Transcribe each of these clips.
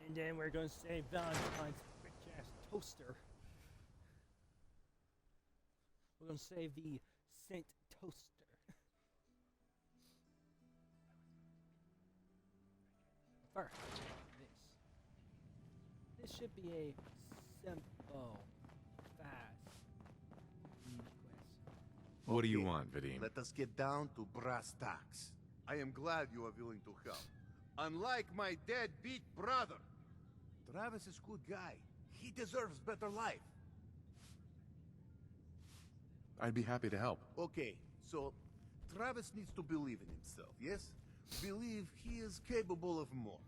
And then we're gonna save Valentine's rich-ass toaster. We're gonna save the Saint Toaster. First, this should be a simple, fast quest. What do you want, Vadim? Let us get down to brass tacks. I am glad you are willing to help. Unlike my deadbeat brother. Travis is a good guy. He deserves better life. I'd be happy to help. Okay, so Travis needs to believe in himself, yes? Believe he is capable of more.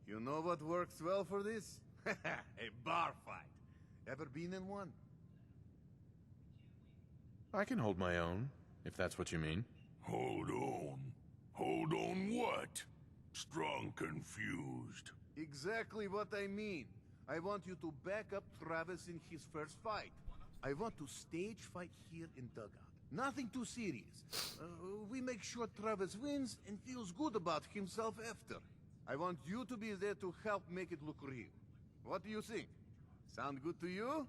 You know what works well for this? A bar fight. Ever been in one? I can hold my own, if that's what you mean. Hold on. Hold on what? Strong confused. Exactly what I mean. I want you to back up Travis in his first fight. I want to stage fight here in Dugout. Nothing too serious. We make sure Travis wins and feels good about himself after. I want you to be there to help make it look real. What do you think? Sound good to you?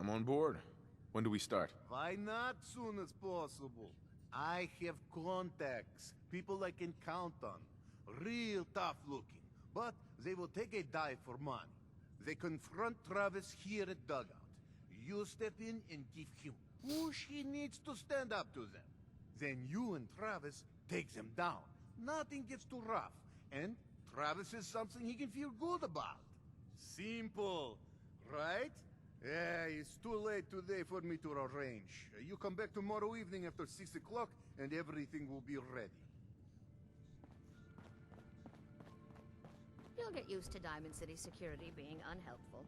I'm on board. When do we start? Why not soon as possible? I have contacts, people I can count on. Real tough looking, but they will take a dive for money. They confront Travis here at Dugout. You step in and give him push he needs to stand up to them. Then you and Travis take them down. Nothing gets too rough, and Travis is something he can feel good about. Simple, right? Yeah, it's too late today for me to arrange. You come back tomorrow evening after 6 o'clock, and everything will be ready. You'll get used to Diamond City security being unhelpful.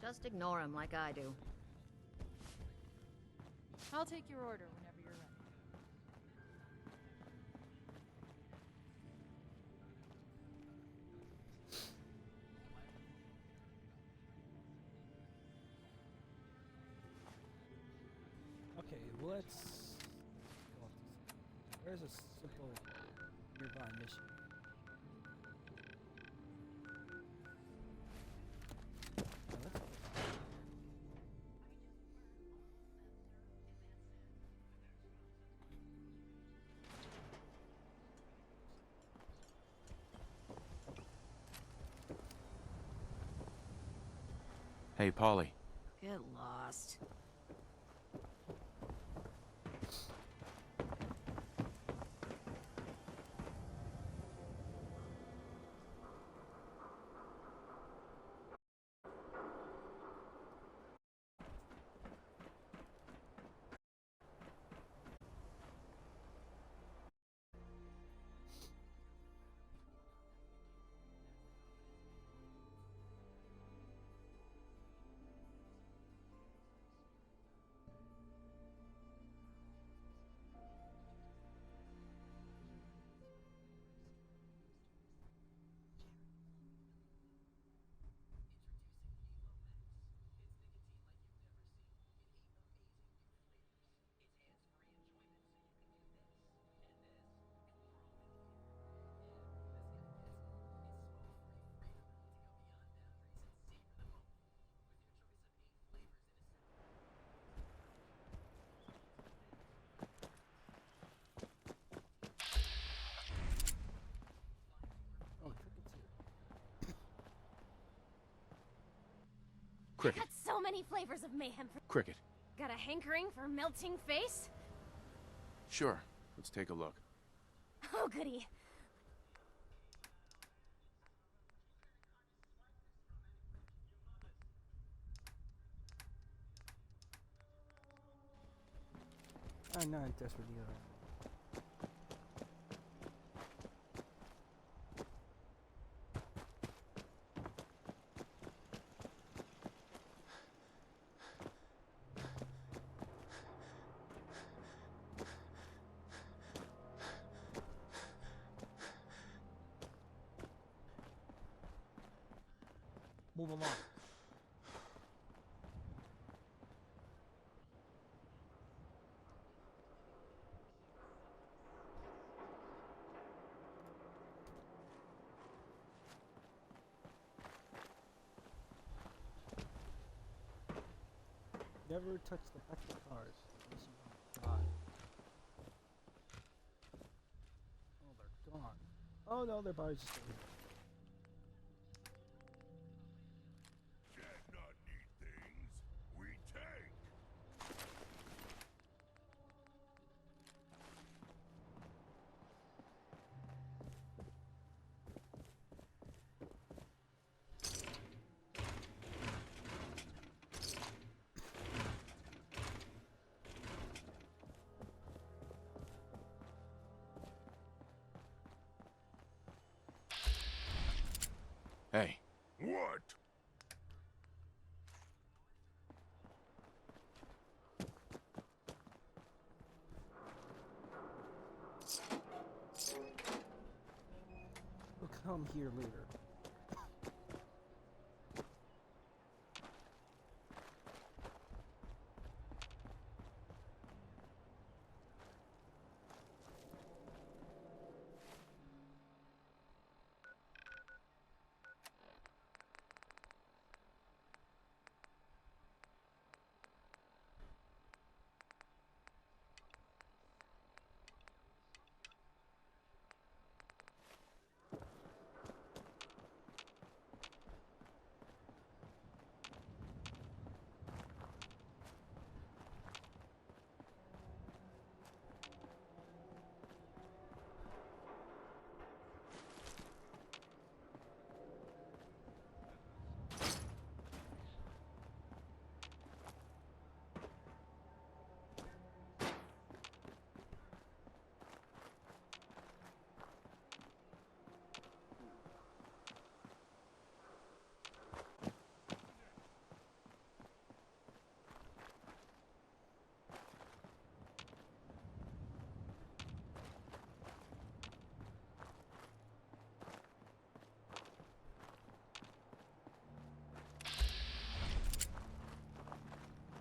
Just ignore them like I do. I'll take your order whenever you're ready. Okay, let's go off this. Where's a simple nearby mission? Oh, let's go. Hey, Polly. Get lost. Oh, Cricket's here. Cricket. Got so many flavors of mayhem. Cricket. Got a hankering for melting face? Sure. Let's take a look. Oh, goody. I'm not desperate either. Move along. Never touch the extra cars unless you want to die. Oh, they're gone. Oh no, their bodies just over here. Cannot need things. We take. Hey, What? We'll come here later.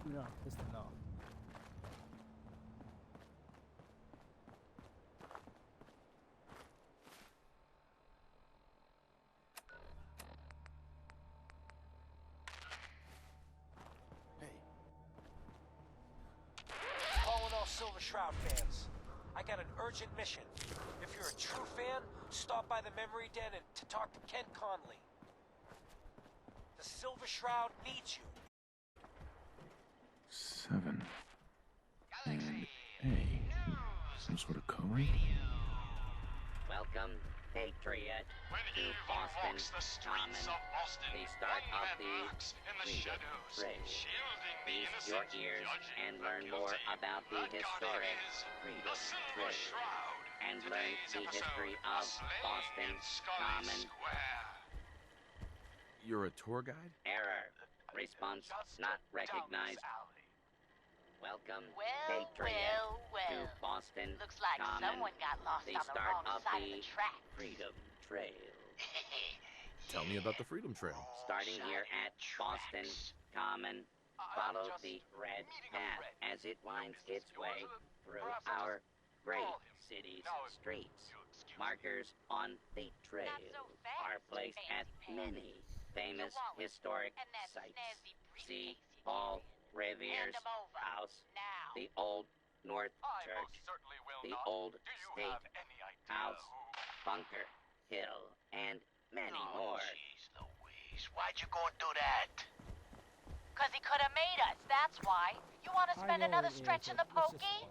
Do not piss them off. Calling all Silver Shroud fans. I got an urgent mission. If you're a true fan, stop by the Memory Den and to talk to Kent Conley. The Silver Shroud needs you. 7 and A. Some sort of code? Welcome, Patriot, to Boston Common, the start of the Freedom Trail. Feast your ears and learn more about the historic Freedom Trail, and learn the history of Boston Common. You're a tour guide? Error. Response not recognized. Welcome, Patriot, to Boston Looks like Common, someone got lost the on the start wrong of side the of the track. Freedom Trail. Tell me about the Freedom Trail. Starting here at Boston Common, follow the red path as it winds its way through our great city's streets. Markers on the trail are placed at many famous historic sites. See Paul Revere's house, the old North Church, the old State House, Bunker Hill, and many more. Jeez Louise, why'd you go and do that? 'Cause he could have made us, that's why. You want to spend another stretch in the pokey?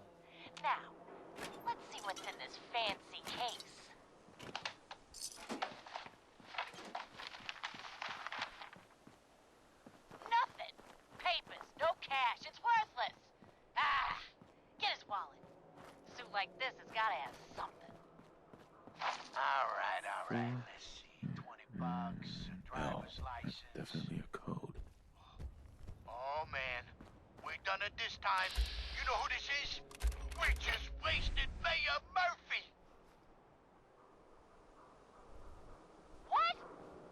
Now, let's see what's in this fancy case. Nothing. Papers, no cash, it's worthless. Ah, get his wallet. A suit like this has got to have something. All right, let's see. $20, driver's license. Definitely a code. Oh, man. We done it this time. You know who this is? We just wasted Mayor Murphy. What?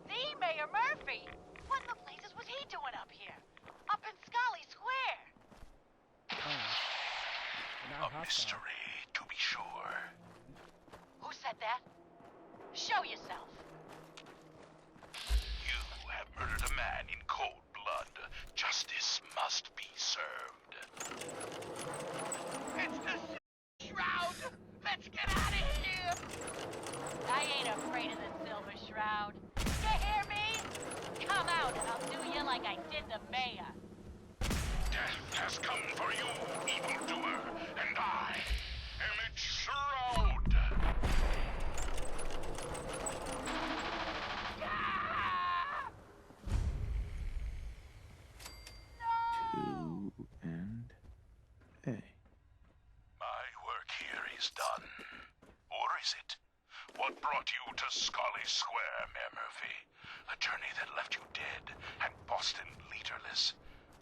The Mayor Murphy? What in the blazes was he doing up here? Up in Scully Square? Oh, A mystery, to be sure. Who said that? Show yourself. You have murdered a man in cold blood. Justice must be served. I ain't afraid of the Silver Shroud. You hear me? Come out and I'll do you like I did the mayor. Death has come for you, evildoer, and I am its shroud. Ah! 2 and A. My work here is done. Or is it? What brought you to Scully Square, Mayor Murphy? A journey that left you dead and Boston leaderless.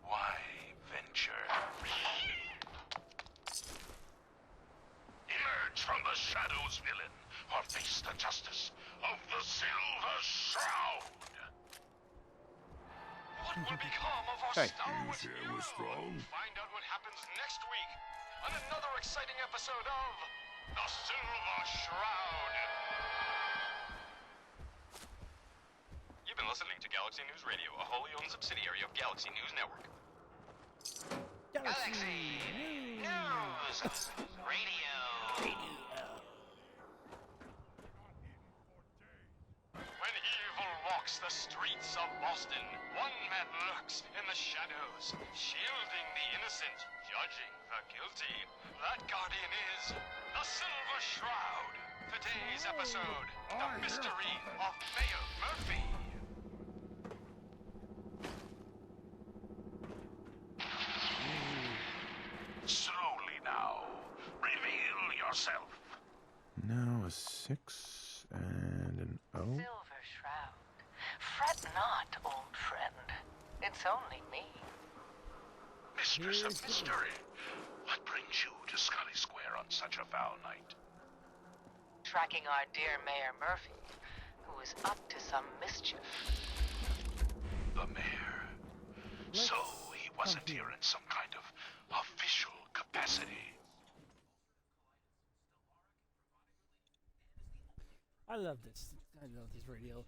Why venture? Emerge from the shadows, villain, or face the justice of the Silver Shroud! What will become of our Hey. stalwart Here hero? was strong. Find out what happens next week on another exciting episode of The Silver Shroud. You've been listening to Galaxy News Radio, a wholly owned subsidiary of Galaxy News Network. Galaxy News Radio. When evil walks the streets of Boston, one man lurks in the shadows, shielding the innocent, judging the guilty. That guardian is the Silver Shroud. Today's episode, The Mystery of Mayor Murphy. Slowly now. Reveal yourself. Now a 6 and an O. Silver Shroud. Fret not, old friend. It's only me. Mistress of Mystery. What brings you to Scully Square on such a foul night? Tracking our dear Mayor Murphy, who is up to some mischief. The mayor. So he wasn't here in some kind of official capacity. I love this. I love this radio.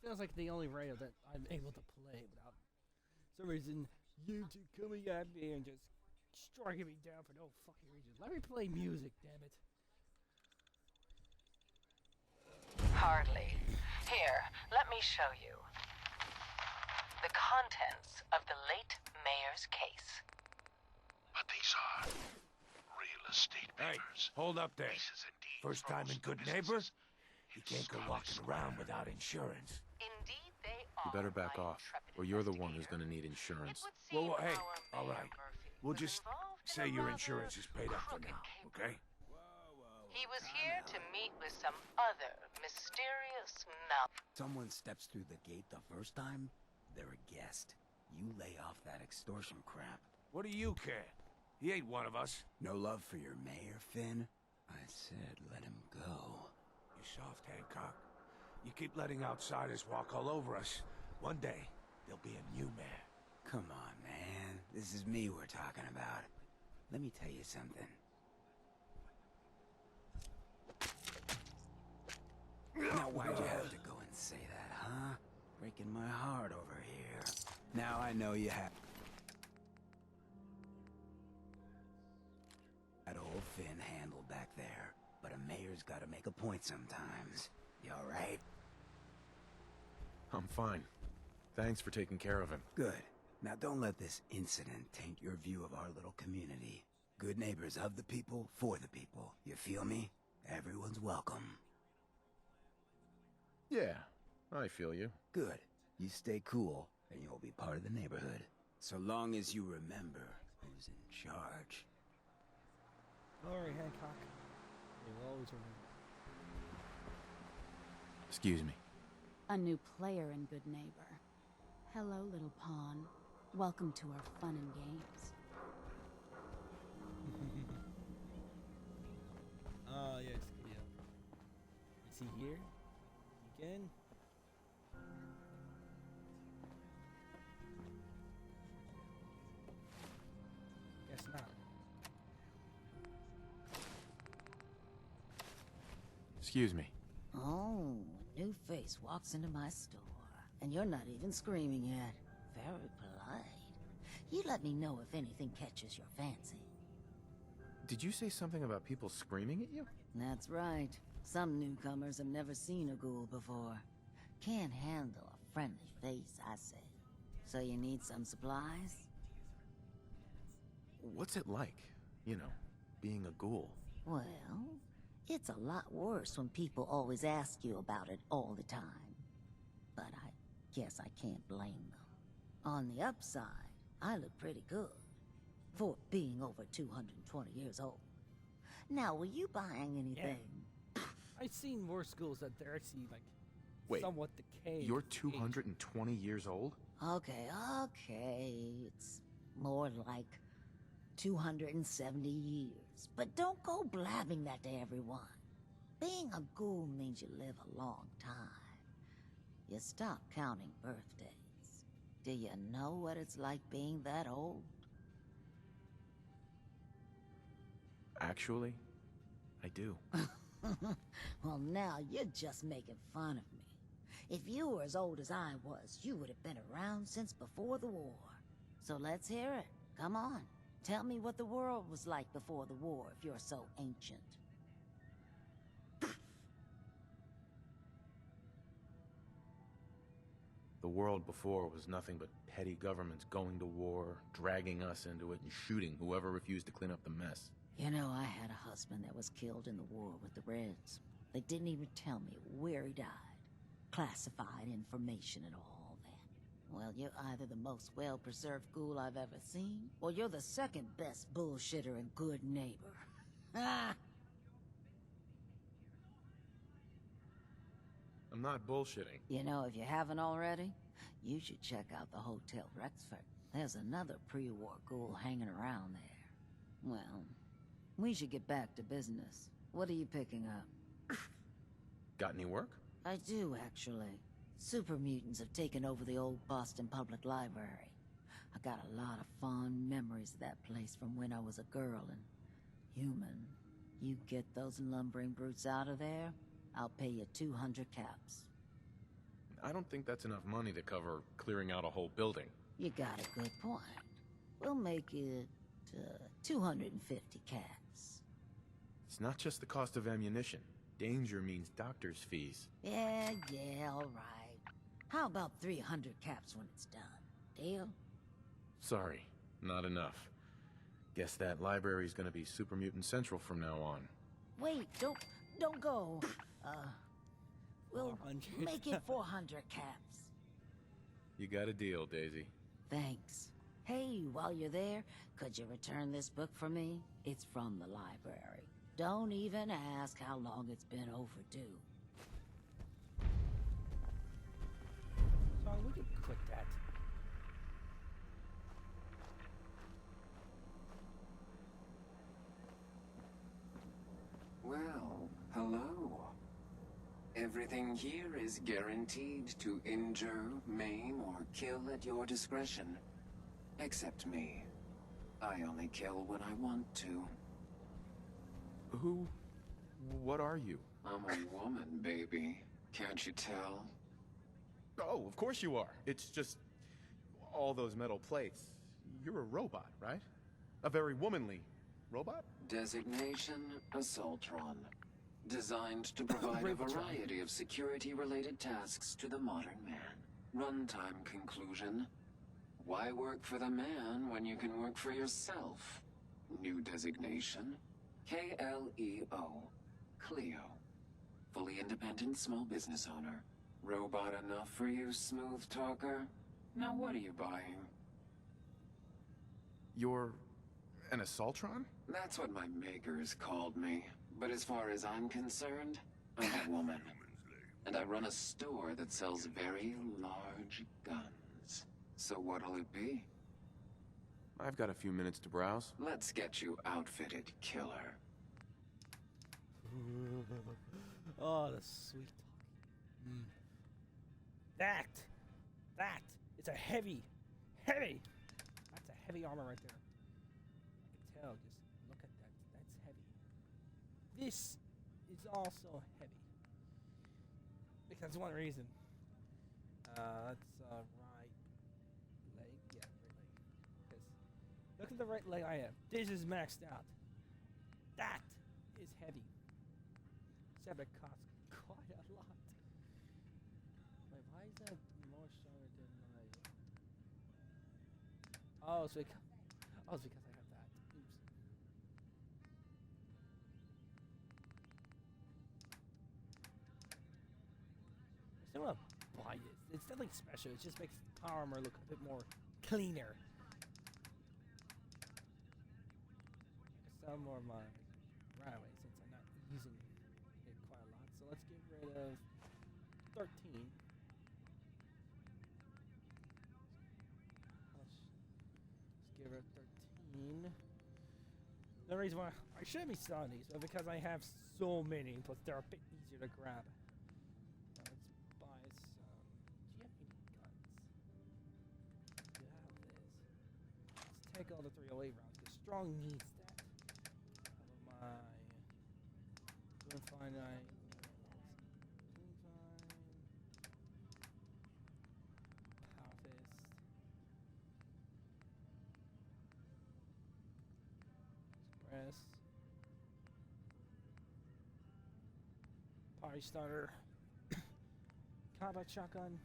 Sounds like the only radio that I'm able to play without some reason YouTube coming at me and just striking me down for no fucking reason. Let me play music, damn it. Hardly. Here, let me show you. The contents of the late mayor's case. But these are real estate papers. Hold up there. Leases and deeds First for time in most Good of the Neighbor? businesses You in can't go Scully walking Square. around without insurance. Indeed, they You are. better back my off, intrepid or you're the one who's investigator. gonna need It insurance. would seem Well, hey, our all Mayor right. Murphy We'll was just involved in say a your rather insurance is paid up for crooked now, case. okay? He was here to meet with some other mysterious mouth. Someone steps through the gate the first time, they're a guest. You lay off that extortion crap. What do you care? He ain't one of us. No love for your mayor, Finn? I said let him go. You soft, Hancock. You keep letting outsiders walk all over us. One day, there'll be a new mayor. Come on, man. This is me we're talking about. Let me tell you something. Now why'd you have to go and say that, huh? Breaking my heart over here. Now I know you have... that old Finn handled back there. But a mayor's gotta make a point sometimes. You alright? I'm fine. Thanks for taking care of him. Good. Now don't let this incident taint your view of our little community. Good neighbors of the people, for the people. You feel me? Everyone's welcome. Yeah, I feel you. Good. You stay cool, and you'll be part of the neighborhood. So long as you remember who's in charge. Alright, Hancock. You will always remember. Excuse me. A new player in Good Neighbor. Hello, little pawn. Welcome to our fun and games. Yes, yeah. Is he here? Again? Guess not. Excuse me. Oh, a new face walks into my store, and you're not even screaming yet. Very polite. You let me know if anything catches your fancy. Did you say something about people screaming at you? That's right. Some newcomers have never seen a ghoul before. Can't handle a friendly face, I say. So you need some supplies? What's it like, you know, being a ghoul? Well, it's a lot worse when people always ask you about it all the time. But I guess I can't blame them. On the upside, I look pretty good. For being over 220 years old. Now, were you buying anything? Yeah. I've seen more schools that they're actually, like, Wait, somewhat decayed. You're 220 years old? Okay. It's more like 270 years. But don't go blabbing that to everyone. Being a ghoul means you live a long time. You stop counting birthdays. Do you know what it's like being that old? Actually, I do. Well, now you're just making fun of me. If you were as old as I was, you would have been around since before the war. So let's hear it. Come on. Tell me what the world was like before the war if you're so ancient. The world before was nothing but petty governments going to war, dragging us into it, and shooting whoever refused to clean up the mess. You know, I had a husband that was killed in the war with the Reds. They didn't even tell me where he died. Classified information and all that. Well, you're either the most well-preserved ghoul I've ever seen, or you're the second best bullshitter and good neighbor. Ah! I'm not bullshitting. You know, if you haven't already, you should check out the Hotel Rexford. There's another pre-war ghoul hanging around there. Well, we should get back to business. What are you picking up? Got any work? I do, actually. Super mutants have taken over the old Boston Public Library. I got a lot of fond memories of that place from when I was a girl and human. You get those lumbering brutes out of there, I'll pay you 200 caps. I don't think that's enough money to cover clearing out a whole building. You got a good point. We'll make it 250 caps. It's not just the cost of ammunition. Danger means doctor's fees. Yeah, all right. How about 300 caps when it's done? Deal? Sorry, not enough. Guess that library's gonna be Super Mutant Central from now on. Wait, don't go. We'll 400. make it 400 caps. You got a deal, Daisy. Thanks. Hey, while you're there, could you return this book for me? It's from the library. Don't even ask how long it's been overdue. Sorry, would you quit that? Well, hello. Everything here is guaranteed to injure, maim, or kill at your discretion. Except me. I only kill when I want to. What are you? I'm a woman, baby. Can't you tell? Oh, of course you are. It's just all those metal plates. You're a robot, right? A very womanly robot? Designation Assaultron. Designed to provide a variety of security-related tasks to the modern man. Runtime conclusion. Why work for the man when you can work for yourself? New designation. KLEO. Cleo. Fully independent small business owner. Robot enough for you, smooth talker? Now what are you buying? You're an Assaultron? That's what my makers called me. But as far as I'm concerned, I'm a woman. And I run a store that sells very large guns. So what'll it be? I've got a few minutes to browse. Let's get you outfitted, killer. Oh, the sweet talk. That! It's a heavy! That's a heavy armor right there. I can tell, just look at that. That's heavy. This is also heavy. Because one reason. That's right leg. Yeah, right leg. Because look at the right leg I have. This is maxed out. That is heavy. Except it costs quite a lot. Wait, why is that more stronger than my... Oh, it's because I have that. Oops. I still want to buy it. It's nothing special. It just makes power armor look a bit more cleaner. Sell more of my runaway since I'm not using it quite a lot. So let's get rid of 13. Let's get rid of 13. The reason why I should be selling these is because I have so many, plus they're a bit easier to grab. Now let's buy some. Do you have any guns? You have this. Let's take all the 308 rounds because Strong needs that. Doing fine. Power fist. Express. Party starter. Combat shotgun.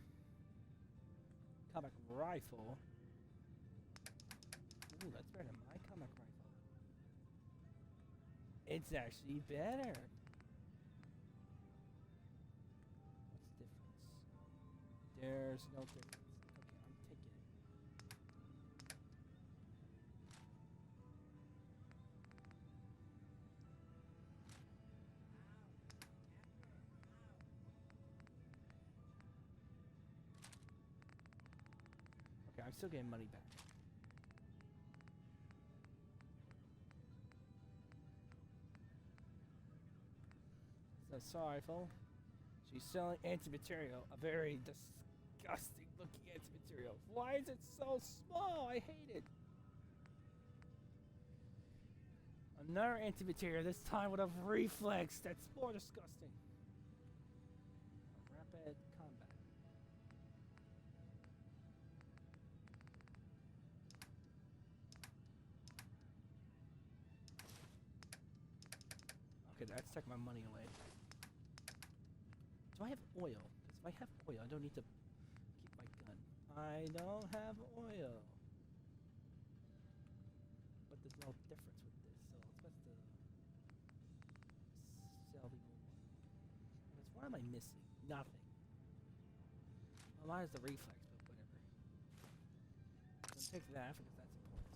Combat rifle. Ooh, that's better than my combat rifle. It's actually better. What's the difference? There's no difference. Okay, I'm taking it. Okay, I'm still getting money back. Assault rifle. She's selling anti-material, a very disgusting looking anti-material. Why is it so small? I hate it. Another anti-material, this time with a reflex. That's more disgusting. Rapid combat. Okay, that's taking my money away. Do I have oil? Because if I have oil, I don't need to keep my gun. I don't have oil. But there's no difference with this, so it's best to sell the old one. Because what am I missing? Nothing. Well, mine is the reflex, but whatever. So take that because that's important.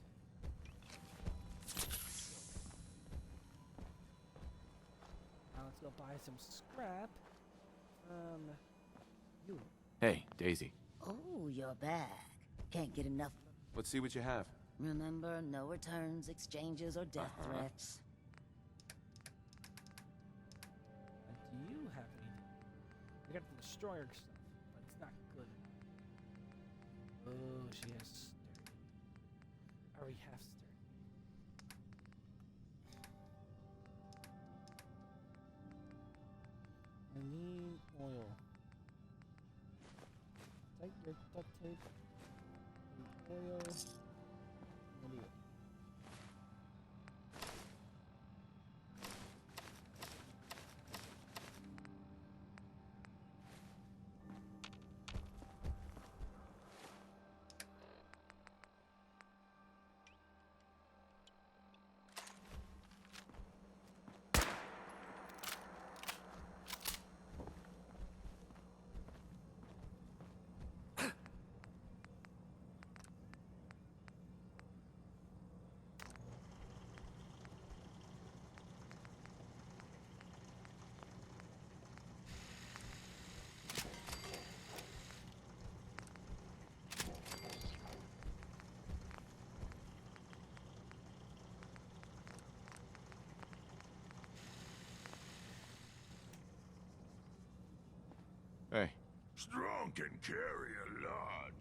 Now let's go buy some scrap. You. Hey, Daisy. Oh, you're back. Can't get enough. Let's see what you have. Remember, no returns, exchanges, or death threats. Do you have any? I got the destroyer stuff, but it's not good. Oh, she has sturdy. I already have sturdy. I need oil. Take your duct tape. Oil. I need it. Hey. Strong can carry a lot.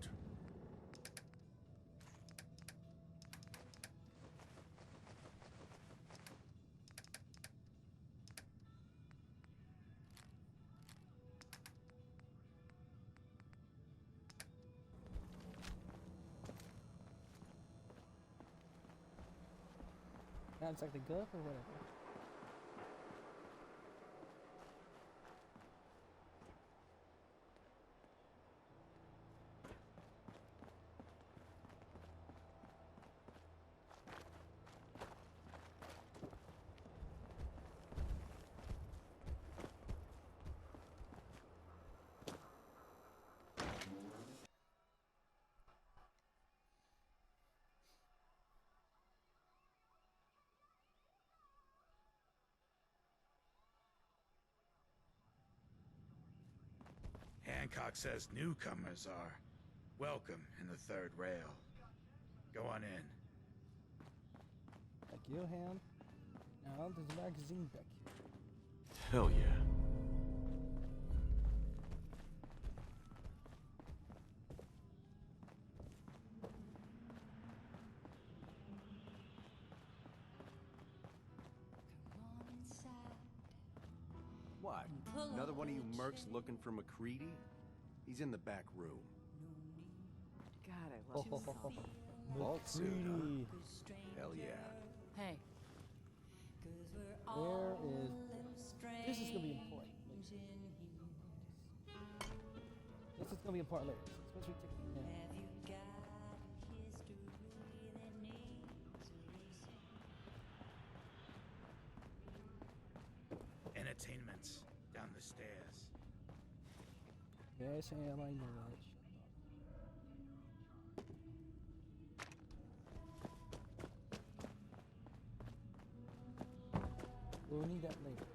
Sounds like the good or whatever. Hancock says newcomers are welcome in the third rail. Go on in. Thank you, Ham. Now, there's a magazine back here. Hell yeah. What? Another one of you mercs looking for McCready? He's in the back room. God, I love this song. Vault suit, huh? Hell yeah. Hey. Where is... This is going to be important. This is going to be important later. Especially taking it now. Entertainment's down the stairs. Yes, Ham, I know that. We'll need that later.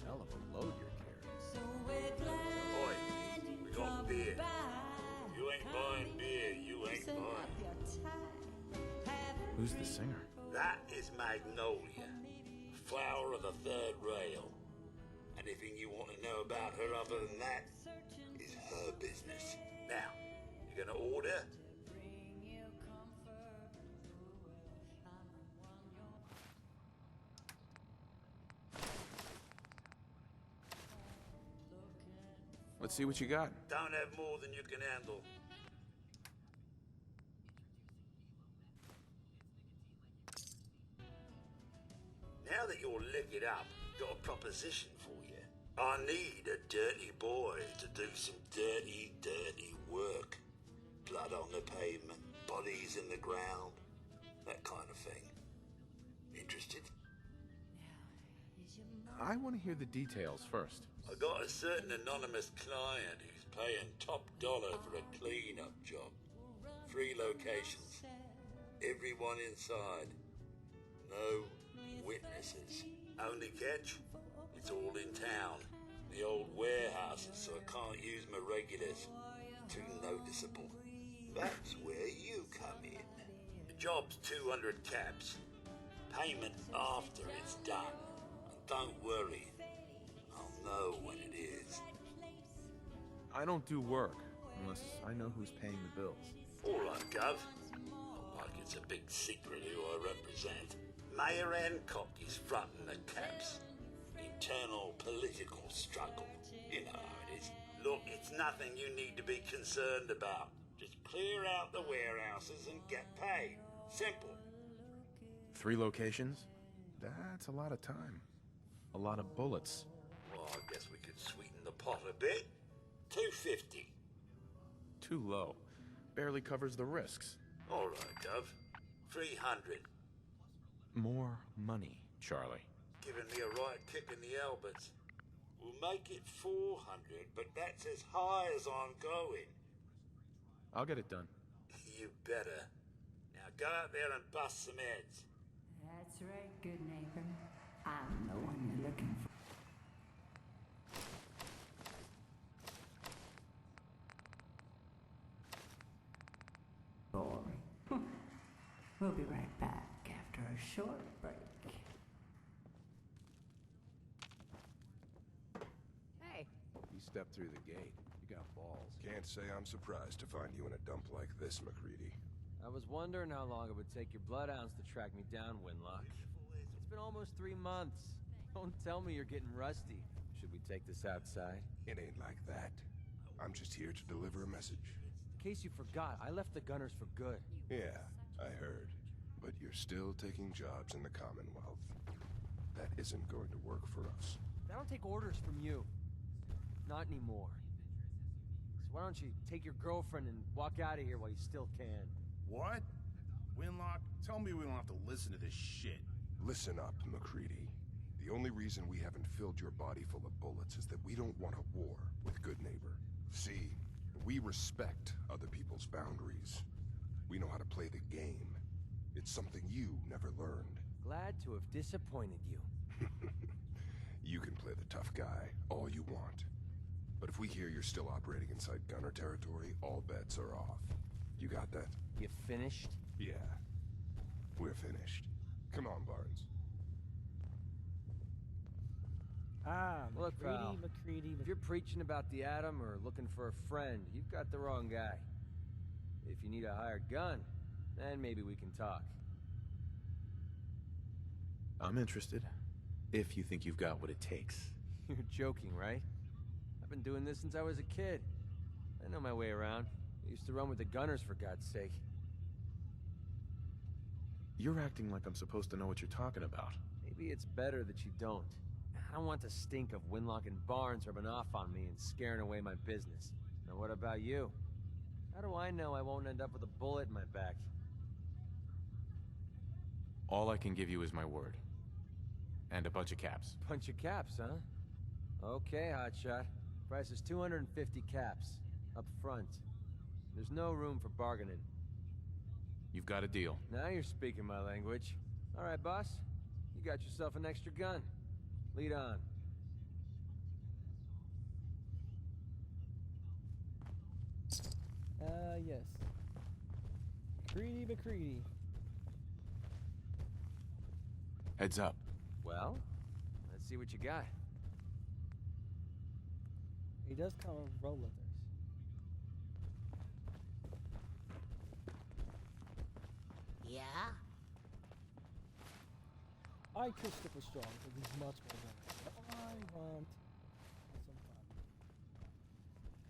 Hell of a load you're carrying. Boy, we got beer. You ain't buying beer, you ain't buying. Who's the singer? That is Magnolia, flower of the third rail. Anything you want to know about her other than that is her business. Now, you gonna order? Let's see what you got. Don't have more than you can handle. Now that you're liquored up, got a proposition for you. I need a dirty boy to do some dirty, dirty work. Blood on the pavement, bodies in the ground, that kind of thing. Interested? I want to hear the details first. I got a certain anonymous client who's paying top dollar for a clean-up job. 3 locations. Everyone inside. No witnesses. Only catch? It's all in town. The old warehouses, so I can't use my regulars. Too noticeable. That's where you come in. The job's 200 caps. Payment after it's done. And don't worry. I'll know when it is. I don't do work unless I know who's paying the bills. All right, Gov. Not like it's a big secret who I represent. Mayor Hancock is fronting the caps. Internal political struggle. You know how it is. Look, it's nothing you need to be concerned about. Just clear out the warehouses and get paid. Simple. 3 locations? That's a lot of time. A lot of bullets. Well, I guess we could sweeten the pot a bit. 250. Too low. Barely covers the risks. All right, Gov. 300. More money, Charlie. Giving me a right kick in the elbows. We'll make it 400, but that's as high as I'm going. I'll get it done. You better. Now go out there and bust some heads. That's right, good neighbor. I'm the one you're looking for. Boring. We'll be right back after a short break. Hey. You stepped through the gate. You got balls. Can't say I'm surprised to find you in a dump like this, McCready. I was wondering how long it would take your bloodhounds to track me down, Winlock. It's been almost 3 months. Don't tell me you're getting rusty. Should we take this outside? It ain't like that. I'm just here to deliver a message. In case you forgot, I left the Gunners for good. Yeah, I heard. But you're still taking jobs in the Commonwealth. That isn't going to work for us. I don't take orders from you. Not anymore. So why don't you take your girlfriend and walk out of here while you still can? What? Winlock, tell me we don't have to listen to this shit. Listen up, McCready. The only reason we haven't filled your body full of bullets is that we don't want a war with Good Neighbor. See, we respect other people's boundaries. We know how to play the game. It's something you never learned. Glad to have disappointed you. You can play the tough guy all you want. But if we hear you're still operating inside Gunner territory, all bets are off. You got that? You finished? Yeah. We're finished. Come on, Barnes. Look, pal, McCready. If you're preaching about the atom or looking for a friend, you've got the wrong guy. If you need a hired gun, then maybe we can talk. I'm interested. If you think you've got what it takes. You're joking, right? I've been doing this since I was a kid. I know my way around. I used to run with the gunners, for God's sake. You're acting like I'm supposed to know what you're talking about. Maybe it's better that you don't. I don't want the stink of Winlock and Barnes rubbing off on me and scaring away my business. Now what about you? How do I know I won't end up with a bullet in my back? All I can give you is my word. And a bunch of caps. Bunch of caps, huh? Okay, hotshot. Price is 250 caps. Up front. There's no room for bargaining. You've got a deal. Now you're speaking my language. All right, boss. You got yourself an extra gun. Lead on. Yes. McCready. Heads up. Well, let's see what you got. He does come with rollers. Yeah? I kill Stifler strong because he's much more than I want some fun.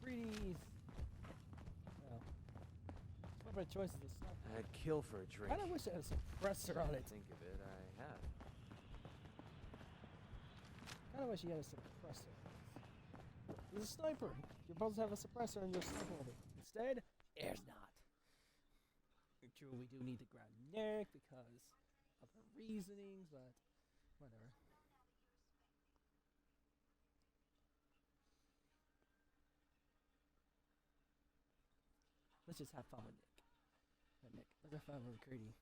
Greedies. Well, one of my choices is sniper. I'd kill for a drink. I kinda wish I had a suppressor on it. Think of it, I have. Kinda wish you had a suppressor. He's a sniper. You're supposed to have a suppressor in your sniper holder. Instead, there's not. True, we do need to grab Nick because of the reasonings, but whatever. Let's just have fun with Nick. Let's have fun with McCready.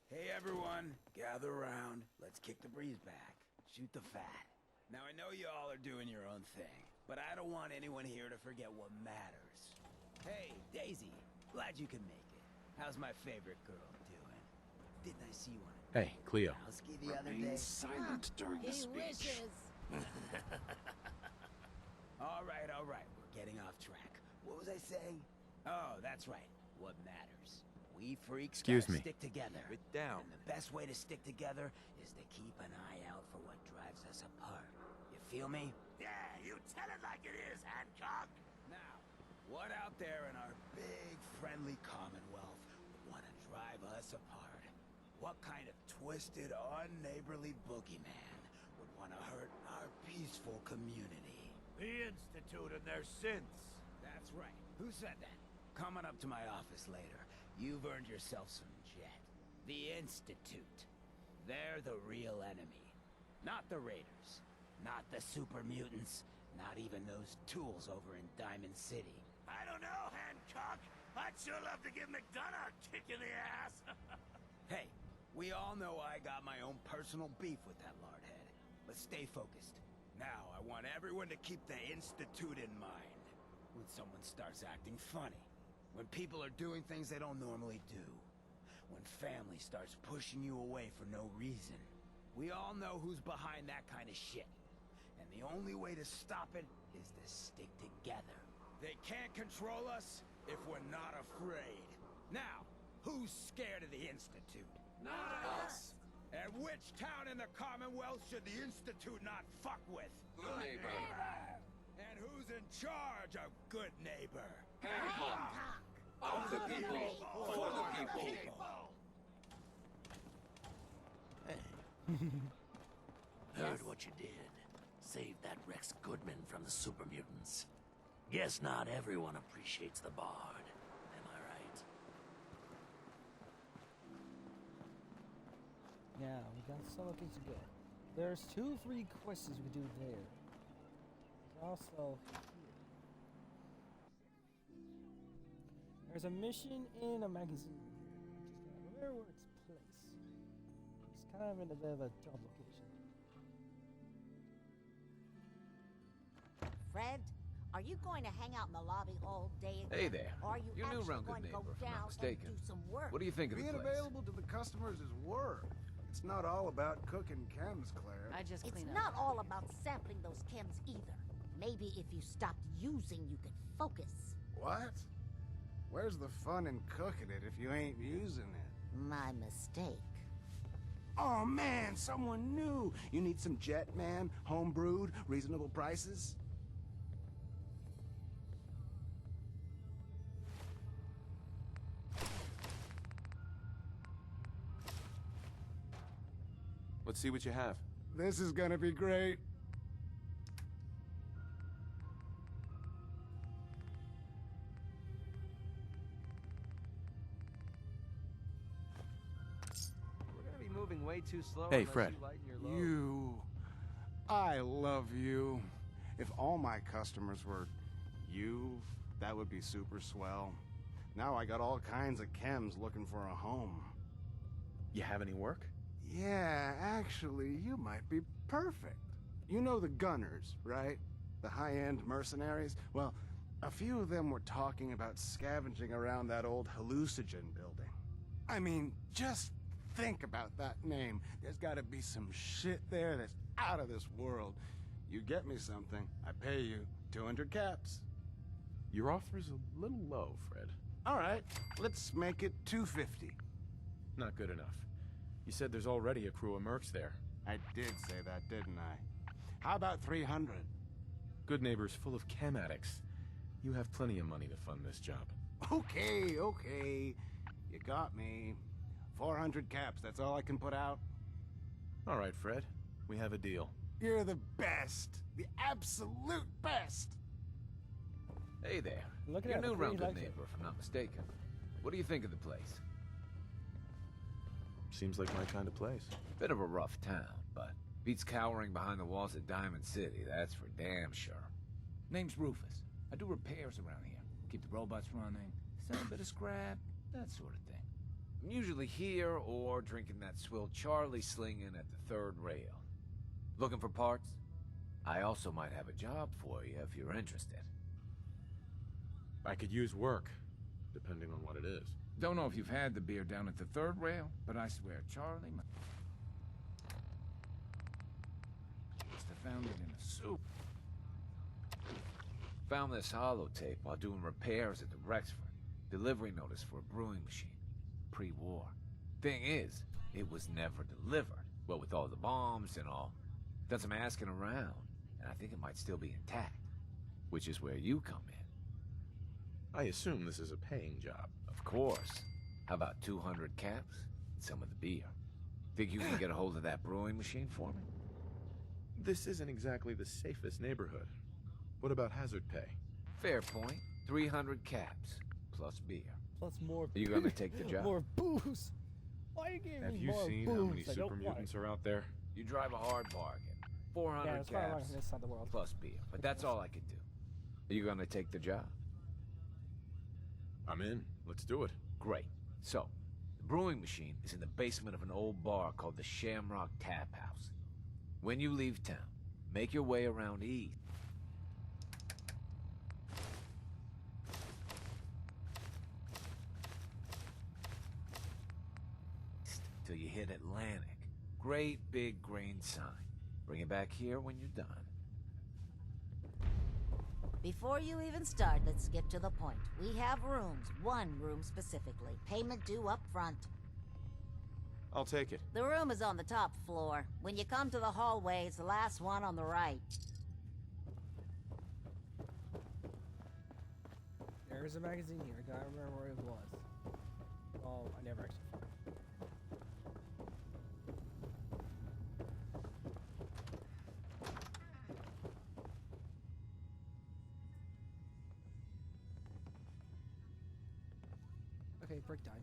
Hey everyone, gather around. Let's kick the breeze back. Shoot the fat. Now I know you all are doing your own thing, but I don't want anyone here to forget what matters. Hey, Daisy, glad you can make it. How's my favorite girl doing? Didn't I see you on it? Hey, Cleo. The other day. Silent during the speech. All right. We're getting off track. What was I saying? Oh, that's right. What matters. We freaks Excuse me. Stick together. Get down. And the best way to stick together is to keep an eye out for what drives us apart. You feel me? Yeah, you tell it like it is, Hancock. Now, what out there in our big, friendly Commonwealth would want to drive us apart? What kind of twisted, unneighborly boogeyman would want to hurt our peaceful community? The Institute and their synths. That's right. Who said that? Coming up to my office later, you've earned yourself some jet. The Institute. They're the real enemy. Not the Raiders. Not the super mutants. Not even those tools over in Diamond City. I don't know, Hancock. I'd sure love to give McDonough a kick in the ass. Hey, we all know I got my own personal beef with that lardhead. But stay focused. Now, I want everyone to keep the Institute in mind. When someone starts acting funny. When people are doing things they don't normally do. When family starts pushing you away for no reason. We all know who's behind that kind of shit. And the only way to stop it is to stick together. They can't control us if we're not afraid. Now, who's scared of the Institute? Not us. And which town in the Commonwealth should the Institute not fuck with? Good neighbor. And who's in charge of good neighbor? Hancock. Of the people, for the people. Heard what you did. Saved that Rex Goodman from the super mutants. Guess not everyone appreciates the Bard. Am I right? Now, we got some things to go. There's 2 free quests we can do there. There's also here. There's a mission in a magazine. I just gotta remember where it's placed. It's kind of in a bit of a dumb location. Fred, are you going to hang out in the lobby all day again? Hey there. Or are you You're new actually around going to Good go Neighbor, if I'm down not mistaken. and do some work? What do you think of the Being place? available to the customers is work. It's not all about cooking chems, Claire. It's not all about sampling those chems either. Maybe if you stopped using, you could focus. What? Where's the fun in cooking it if you ain't using it? My mistake. Oh man, someone new. You need some Jet, man? Home-brewed, reasonable prices? Let's see what you have. This is gonna be great. We're gonna be moving way too slow. Hey, unless Fred. You lighten your load. You. I love you. If all my customers were you, that would be super swell. Now I got all kinds of chems looking for a home. You have any work? Yeah, actually, you might be perfect. You know the Gunners, right? The high-end mercenaries? Well, a few of them were talking about scavenging around that old hallucinogen building. I mean, just think about that name. There's gotta be some shit there that's out of this world. You get me something, I pay you 200 caps. Your offer's a little low, Fred. All right, let's make it 250. Not good enough. You said there's already a crew of mercs there. I did say that, didn't I? How about 300? Good Neighbor's full of chem addicts. You have plenty of money to fund this job. Okay. You got me. 400 caps, that's all I can put out. All right, Fred. We have a deal. You're the best. The absolute best. Hey there. Look at You're that, new look, around he Good likes it. Neighbor, if I'm not mistaken. What do you think of the place? Seems like my kind of place. Bit of a rough town, but beats cowering behind the walls of Diamond City, that's for damn sure. Name's Rufus. I do repairs around here. Keep the robots running, sell a bit of scrap, that sort of thing. I'm usually here or drinking that swill Charlie slinging at the third rail. Looking for parts? I also might have a job for you if you're interested. I could use work, depending on what it is. Don't know if you've had the beer down at the third rail, but I swear, Charlie must have found it in a soup. Found this holotape while doing repairs at the Rexford. Delivery notice for a brewing machine. Pre-war. Thing is, it was never delivered. Well, with all the bombs and all. Done some asking around, and I think it might still be intact. Which is where you come in. I assume this is a paying job. Of course. How about 200 caps and some of the beer? Think you can get a hold of that brewing machine for me? This isn't exactly the safest neighborhood. What about hazard pay? Fair point. 300 caps, plus beer. Plus more. Are you gonna take the job? More booze. Why are you giving Have me you more seen booze? how many I don't super want mutants it. are out there? You drive a hard bargain. 400 Yeah, it's probably caps, on this side of the world. plus beer. But that's all I could do. Are you gonna take the job? I'm in. Let's do it. Great. So, the brewing machine is in the basement of an old bar called the Shamrock Tap House. When you leave town, make your way around east. Till you hit Atlantic. Great big green sign. Bring it back here when you're done. Before you even start, let's get to the point. We have rooms, one room specifically. Payment due up front. I'll take it. The room is on the top floor. When you come to the hallway, it's the last one on the right. There's a magazine here. I gotta remember where it was. Oh, I never actually found it. Okay, break time.